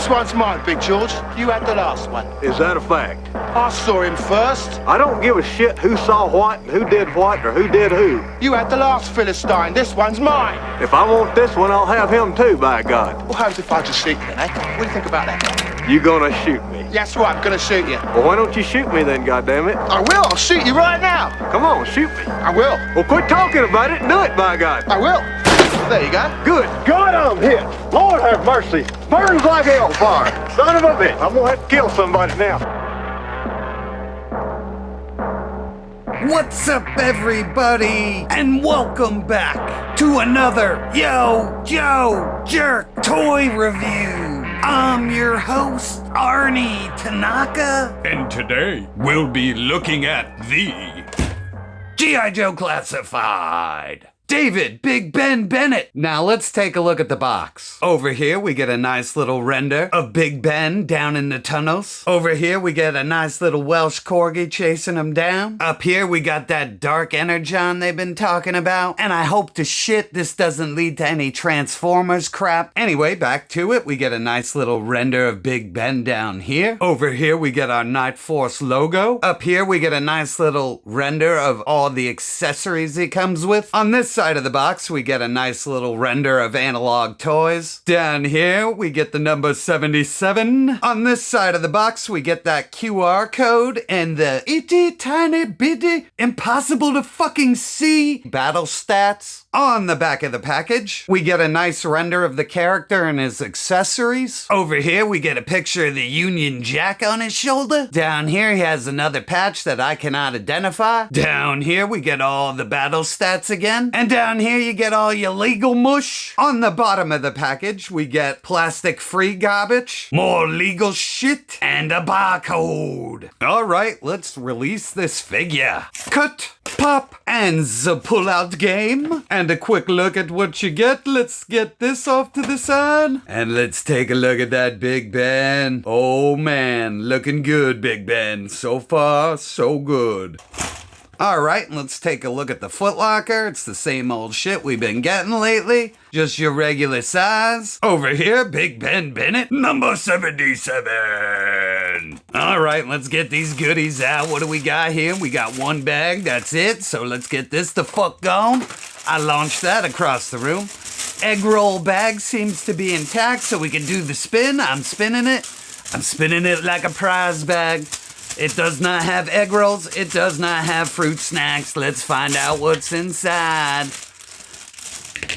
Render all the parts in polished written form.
This one's mine, Big George. You had the last one. Is that a fact? I saw him first. I don't give a shit who saw what, and who did what, or who did who. You had the last Philistine. This one's mine. If I want this one, I'll have him too, by God. What happens if I just shoot you then, eh? What do you think about that? You gonna shoot me? Yes, right, I'm gonna shoot you. Well, why don't you shoot me then, goddammit? I will. I'll shoot you right now. Come on, shoot me. I will. Well, quit talking about it and do it, by God. I will. There you go. Good God, I'm hit. Lord have mercy. Burns like hellfire. Son of a bitch. I'm gonna have to kill somebody now. What's up, everybody? And welcome back to another Yo Joe Jerk Toy Review. I'm your host, Arnie Tanaka. And today, we'll be looking at the G.I. Joe Classified. David Big Ben Bennett. Now let's take a look at the box. Over here we get a nice little render of Big Ben down in the tunnels. Over here we get a nice little Welsh corgi chasing him down. Up here we got that dark energon they've been talking about. And I hope to shit this doesn't lead to any Transformers crap. Anyway, back to it. We get a nice little render of Big Ben down here. Over here we get our Nightforce logo. Up here we get a nice little render of all the accessories he comes with. On this side of the box we get a nice little render of Analog Toys. Down here we get the number 77. On this side of the box we get that QR code and the itty tiny bitty impossible to fucking see battle stats. On the back of the package we get a nice render of the character and his accessories. Over here we get a picture of the Union Jack on his shoulder. Down here he has another patch that I cannot identify. Down here we get all the battle stats again. And down here you get all your legal mush. On the bottom of the package we get plastic-free garbage, more legal shit, and a barcode. Alright, let's release this figure. Cut, pop, and the pull-out game. And a quick look at what you get. Let's get this off to the side. And let's take a look at that Big Ben. Oh man, looking good, Big Ben. So far, so good. Alright, let's take a look at the footlocker. It's the same old shit we've been getting lately. Just your regular size. Over here, Big Ben Bennett, number 77. Alright, let's get these goodies out. What do we got here? We got one bag, that's it. So let's get this the fuck gone. I launched that across the room. Egg roll bag seems to be intact, so we can do the spin. I'm spinning it. I'm spinning it like a prize bag. It does not have egg rolls. It does not have fruit snacks. Let's find out what's inside.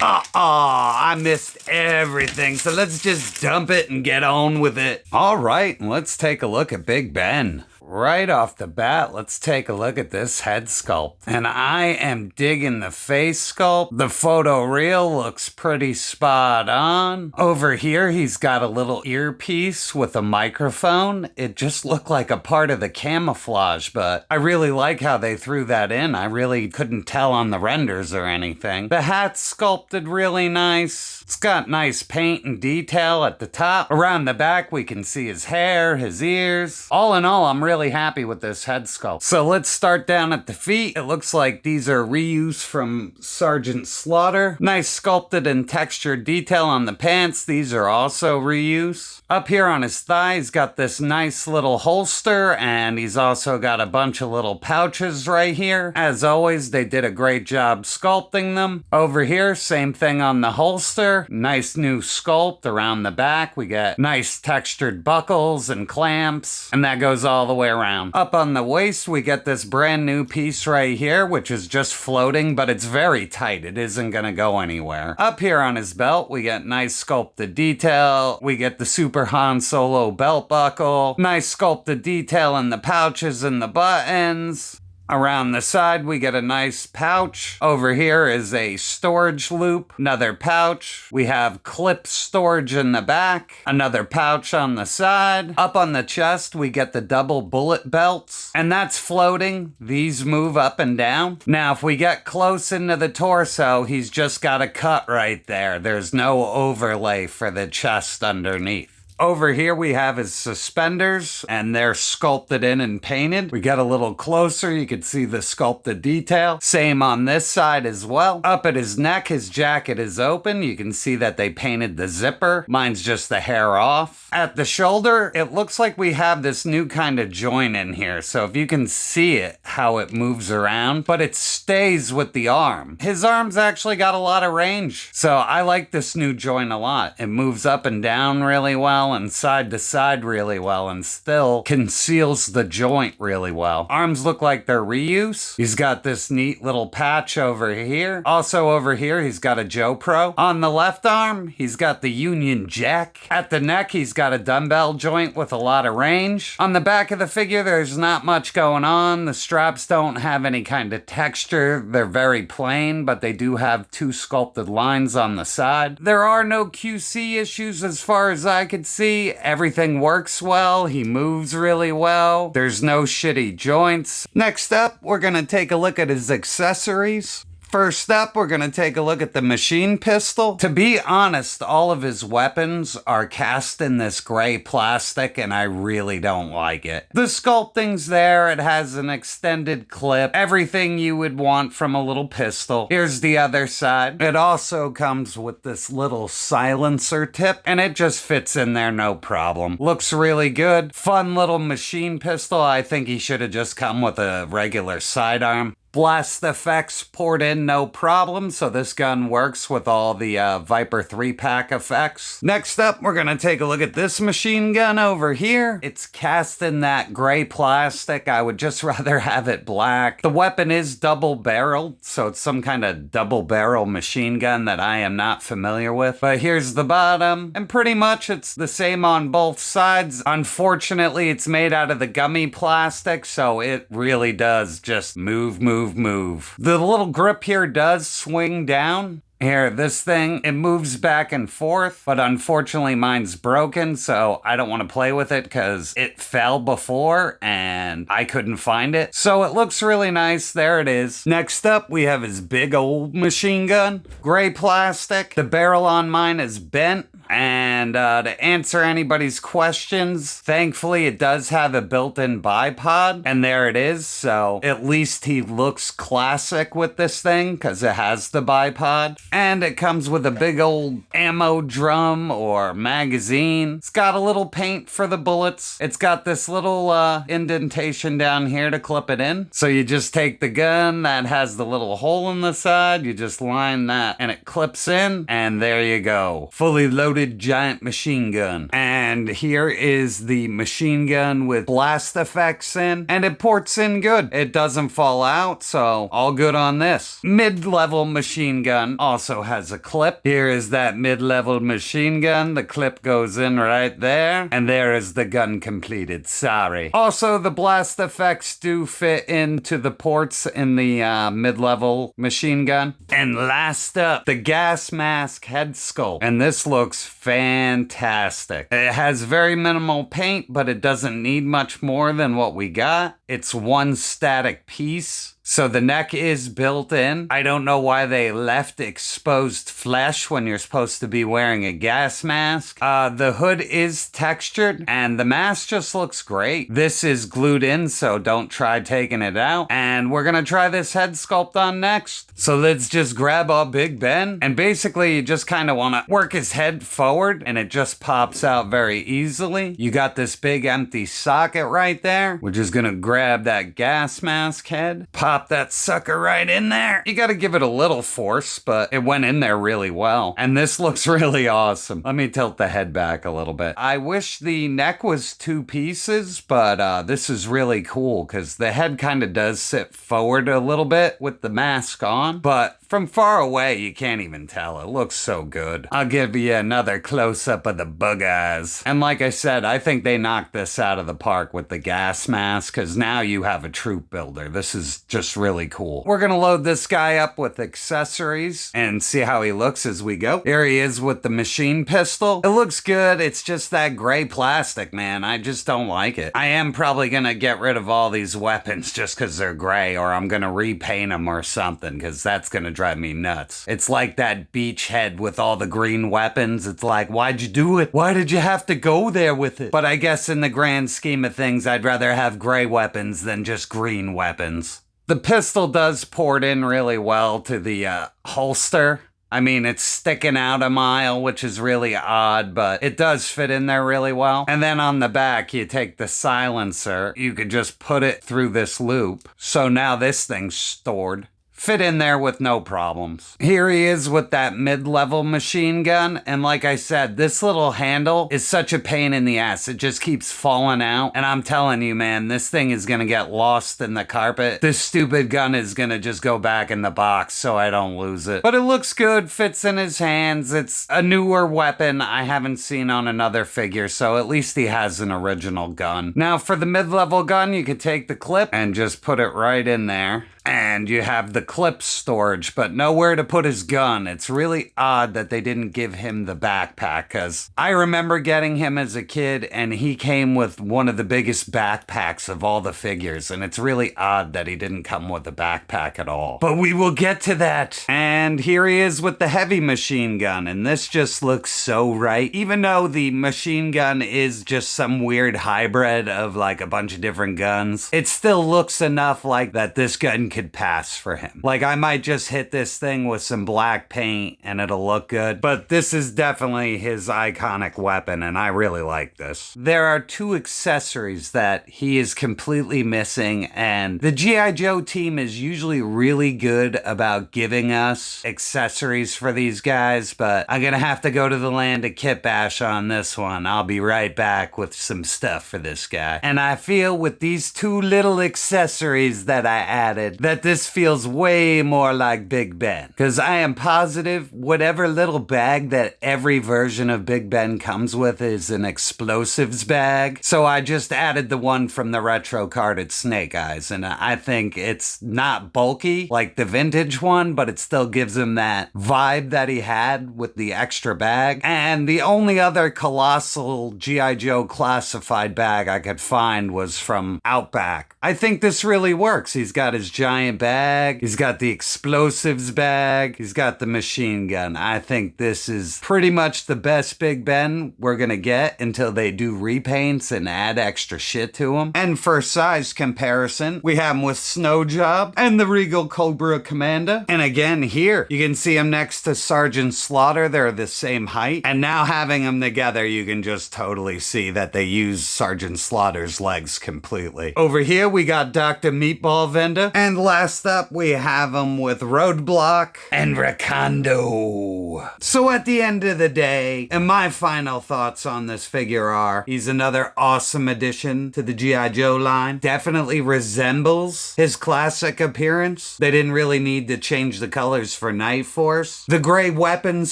I missed everything. So let's just dump it and get on with it. All right, let's take a look at Big Ben. Right off the bat, let's take a look at this head sculpt. And I am digging the face sculpt. The photoreal looks pretty spot on. Over here, he's got a little earpiece with a microphone. It just looked like a part of the camouflage, but I really like how they threw that in. I really couldn't tell on the renders or anything. The hat's sculpted really nice. It's got nice paint and detail at the top. Around the back, we can see his hair, his ears. All in all, I'm really happy with this head sculpt. So let's start down at the feet. It looks like these are reuse from Sergeant Slaughter. Nice sculpted and textured detail on the pants. These are also reuse. Up here on his thigh, he's got this nice little holster, and he's also got a bunch of little pouches right here. As always, they did a great job sculpting them. Over here, same thing on the holster. Nice new sculpt around the back. We get nice textured buckles and clamps, and that goes all the way around. Up on the waist, we get this brand new piece right here, which is just floating, but it's very tight. It isn't gonna go anywhere. Up here on his belt, we get nice sculpted detail. We get the Super Han Solo belt buckle. Nice sculpted detail in the pouches and the buttons. Around the side, we get a nice pouch. Over here is a storage loop, another pouch. We have clip storage in the back, another pouch on the side. Up on the chest, we get the double bullet belts, and that's floating. These move up and down. Now, if we get close into the torso, he's just got a cut right there. There's no overlay for the chest underneath. Over here we have his suspenders, and they're sculpted in and painted. We get a little closer, you can see the sculpted detail. Same on this side as well. Up at his neck, his jacket is open. You can see that they painted the zipper. Mine's just the hair off. At the shoulder, it looks like we have this new kind of joint in here. So if you can see it, how it moves around, but it stays with the arm. His arm's actually got a lot of range. So I like this new joint a lot. It moves up and down really well and side to side really well and still conceals the joint really well. Arms look like they're reuse. He's got this neat little patch over here. Also over here, he's got a Joe Pro. On the left arm, he's got the Union Jack. At the neck, he's got a dumbbell joint with a lot of range. On the back of the figure, there's not much going on. The straps don't have any kind of texture. They're very plain, but they do have two sculpted lines on the side. There are no QC issues as far as I could see. Everything works well. He moves really well. There's no shitty joints. Next up, we're gonna take a look at his accessories. First up, we're going to take a look at the machine pistol. To be honest, all of his weapons are cast in this gray plastic, and I really don't like it. The sculpting's there. It has an extended clip. Everything you would want from a little pistol. Here's the other side. It also comes with this little silencer tip, and it just fits in there no problem. Looks really good. Fun little machine pistol. I think he should have just come with a regular sidearm. Blast effects poured in no problem, so this gun works with all the Viper 3-pack effects. Next up, we're gonna take a look at this machine gun over here. It's cast in that gray plastic. I would just rather have it black. The weapon is double-barreled, so it's some kind of double-barrel machine gun that I am not familiar with. But here's the bottom, and pretty much it's the same on both sides. Unfortunately, it's made out of the gummy plastic, so it really does just move. The little grip here does swing down. Here, this thing, it moves back and forth, but unfortunately mine's broken, so I don't want to play with it because it fell before and I couldn't find it. So it looks really nice. There it is. Next up, we have his big old machine gun. Gray plastic. The barrel on mine is bent. And to answer anybody's questions, thankfully it does have a built-in bipod, and there it is. So at least he looks classic with this thing because it has the bipod. And it comes with a big old ammo drum or magazine. It's got a little paint for the bullets. It's got this little indentation down here to clip it in. So you just take the gun that has the little hole in the side, you just line that and it clips in, and there you go. Fully loaded giant machine gun. And here is the machine gun with blast effects in, and it ports in good. It doesn't fall out, so all good on this. Mid-level machine gun also has a clip. Here is that mid-level machine gun. The clip goes in right there, and there is the gun completed. Sorry. Also, the blast effects do fit into the ports in the mid-level machine gun. And last up, the gas mask head sculpt. And this looks fantastic. It has very minimal paint, but it doesn't need much more than what we got. It's one static piece. So the neck is built in. I don't know why they left exposed flesh when you're supposed to be wearing a gas mask. The hood is textured and the mask just looks great. This is glued in, so don't try taking it out. And we're gonna try this head sculpt on next. So let's just grab our Big Ben, and basically you just kind of want to work his head forward and it just pops out very easily. You got this big empty socket right there. We're just gonna grab that gas mask head, pop that sucker right in there. You gotta give it a little force, but it went in there really well. And this looks really awesome. Let me tilt the head back a little bit. I wish the neck was two pieces, but this is really cool because the head kind of does sit forward a little bit with the mask on, but from far away, you can't even tell. It looks so good. I'll give you another close-up of the bug eyes. And like I said, I think they knocked this out of the park with the gas mask, because now you have a troop builder. This is just just really cool. We're gonna load this guy up with accessories and see how he looks as we go. Here he is with the machine pistol. It looks good. It's just that gray plastic, man. I just don't like it. I am probably gonna get rid of all these weapons just because they're gray, or I'm gonna repaint them or something, because that's gonna drive me nuts. It's like that beachhead with all the green weapons. It's like, why'd you do it? Why did you have to go there with it? But I guess in the grand scheme of things, I'd rather have gray weapons than just green weapons. The pistol does port in really well to the holster. I mean, it's sticking out a mile, which is really odd, but it does fit in there really well. And then on the back, you take the silencer. You could just put it through this loop. So now this thing's stored. Fit in there with no problems. Here he is with that mid-level machine gun, and like I said, this little handle is such a pain in the ass. It just keeps falling out, and I'm telling you, man, this thing is gonna get lost in the carpet. This stupid gun is gonna just go back in the box so I don't lose it. But it looks good, fits in his hands. It's a newer weapon I haven't seen on another figure, so at least he has an original gun. Now for the mid-level gun, you could take the clip and just put it right in there. And you have the clip storage, but nowhere to put his gun. It's really odd that they didn't give him the backpack, because I remember getting him as a kid, and he came with one of the biggest backpacks of all the figures, and it's really odd that he didn't come with a backpack at all. But we will get to that. And here he is with the heavy machine gun, and this just looks so right. Even though the machine gun is just some weird hybrid of like a bunch of different guns, it still looks enough like that this gun could pass for him. Like, I might just hit this thing with some black paint and it'll look good, but this is definitely his iconic weapon, and I really like this. There are two accessories that he is completely missing, and the G.I. Joe team is usually really good about giving us accessories for these guys, but I'm gonna have to go to the land of Kit Bash on this one. I'll be right back with some stuff for this guy. And I feel with these two little accessories that I added, that this feels way more like Big Ben. Because I am positive whatever little bag that every version of Big Ben comes with is an explosives bag. So I just added the one from the retro carded Snake Eyes, and I think it's not bulky like the vintage one, but it still gives him that vibe that he had with the extra bag. And the only other colossal G.I. Joe classified bag I could find was from Outback. I think this really works. He's got his giant bag, he's got the explosives bag, he's got the machine gun. I think this is pretty much the best Big Ben we're gonna get until they do repaints and add extra shit to him. And for size comparison, we have him with Snow Job and the Regal Cobra Commander. And again, here, you can see him next to Sergeant Slaughter. They're the same height. And now having them together, you can just totally see that they use Sergeant Slaughter's legs completely. Over here, we got Dr. Meatball Vendor. And last up, we have him with Roadblock and Rakondo. So at the end of the day, and my final thoughts on this figure are, he's another awesome addition to the G.I. Joe line. Definitely resembles his classic appearance. They didn't really need to change the colors for Nightforce. The gray weapons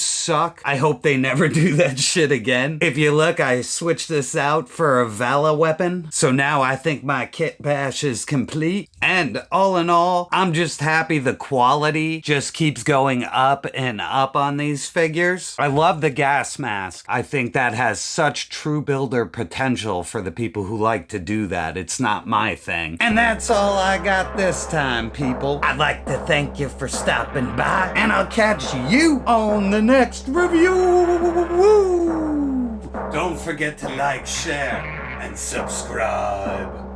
suck. I hope they never do that shit again. If you look, I switched this out for a Vala weapon. So now I think my Kit Bash is complete. And all in all, I'm just happy the quality just keeps going up and up on these figures. I love the gas mask. I think that has such true builder potential for the people who like to do that. It's not my thing. And that's all I got this time, people. I'd like to thank you for stopping by, and I'll catch you on the next review. Don't forget to like, share, and subscribe.